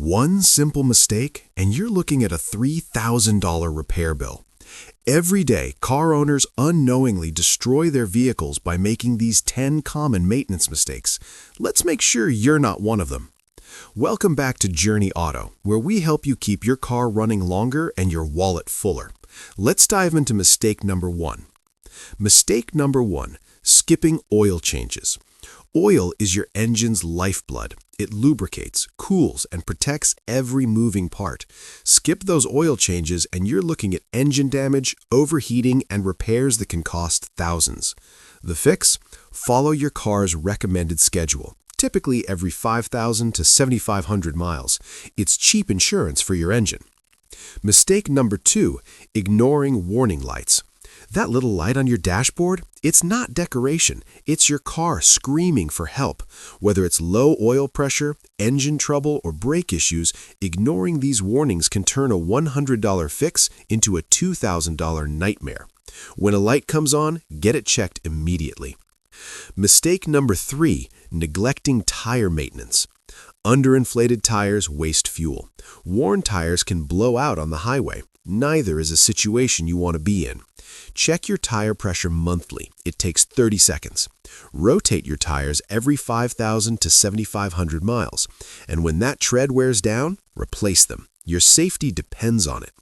One simple mistake, and you're looking at a $3,000 repair bill. Every day, car owners unknowingly destroy their vehicles by making these 10 common maintenance mistakes. Let's make sure you're not one of them. Welcome back to JourneyAuto, where we help you keep your car running longer and your wallet fuller. Let's dive into mistake number 1. Mistake number 1, skipping oil changes. Oil is your engine's lifeblood. It lubricates, cools, and protects every moving part. Skip those oil changes and you're looking at engine damage, overheating, and repairs that can cost thousands. The fix? Follow your car's recommended schedule, typically every 5,000 to 7,500 miles. It's cheap insurance for your engine. Mistake number 2, ignoring warning lights. That little light on your dashboard? It's not decoration. It's your car screaming for help. Whether it's low oil pressure, engine trouble, or brake issues, ignoring these warnings can turn a $100 fix into a $2,000 nightmare. When a light comes on, get it checked immediately. Mistake number 3, neglecting tire maintenance. Underinflated tires waste fuel. Worn tires can blow out on the highway. Neither is a situation you want to be in. Check your tire pressure monthly. It takes 30 seconds. Rotate your tires every 5,000 to 7,500 miles. And when that tread wears down, replace them. Your safety depends on it.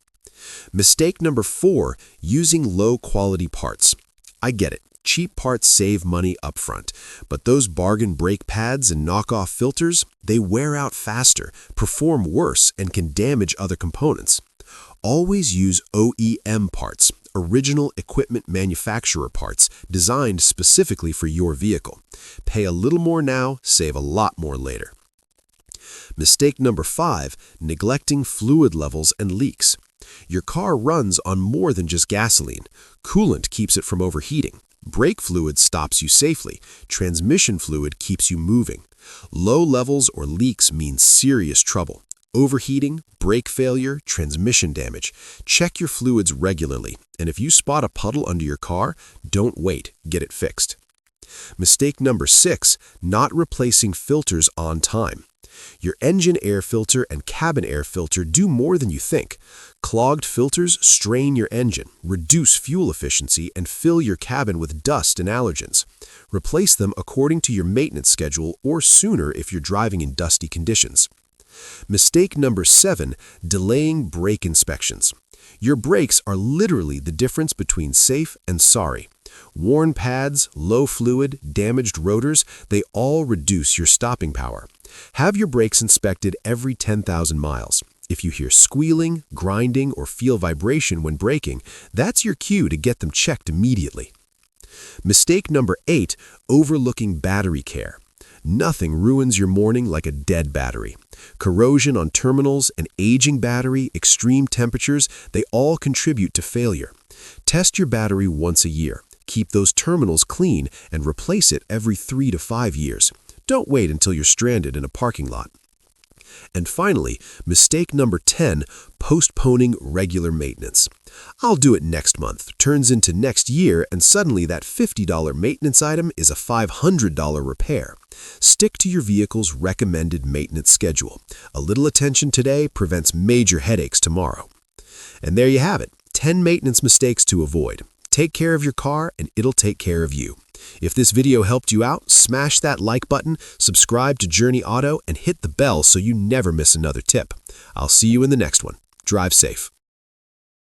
Mistake number 4, using low-quality parts. I get it. Cheap parts save money upfront, but those bargain brake pads and knockoff filters, they wear out faster, perform worse, and can damage other components. Always use OEM parts, original equipment manufacturer parts, designed specifically for your vehicle. Pay a little more now, save a lot more later. Mistake number 5, neglecting fluid levels and leaks. Your car runs on more than just gasoline. Coolant keeps it from overheating. Brake fluid stops you safely. Transmission fluid keeps you moving. Low levels or leaks mean serious trouble. Overheating, brake failure, transmission damage. Check your fluids regularly, and if you spot a puddle under your car, don't wait, get it fixed. Mistake number 6, not replacing filters on time. Your engine air filter and cabin air filter do more than you think. Clogged filters strain your engine, reduce fuel efficiency, and fill your cabin with dust and allergens. Replace them according to your maintenance schedule or sooner if you're driving in dusty conditions. Mistake number 7, delaying brake inspections. Your brakes are literally the difference between safe and sorry. Worn pads, low fluid, damaged rotors, they all reduce your stopping power. Have your brakes inspected every 10,000 miles. If you hear squealing, grinding, or feel vibration when braking, that's your cue to get them checked immediately. Mistake number 8, overlooking battery care. Nothing ruins your morning like a dead battery. Corrosion on terminals, an aging battery, extreme temperatures, they all contribute to failure. Test your battery once a year. Keep those terminals clean and replace it every 3 to 5 years. Don't wait until you're stranded in a parking lot. And finally, mistake number 10, postponing regular maintenance. I'll do it next month, turns into next year, and suddenly that $50 maintenance item is a $500 repair. Stick to your vehicle's recommended maintenance schedule. A little attention today prevents major headaches tomorrow. And there you have it, 10 maintenance mistakes to avoid. Take care of your car and it'll take care of you. If this video helped you out, smash that like button, subscribe to JourneyAuto, and hit the bell so you never miss another tip. I'll see you in the next one. Drive safe.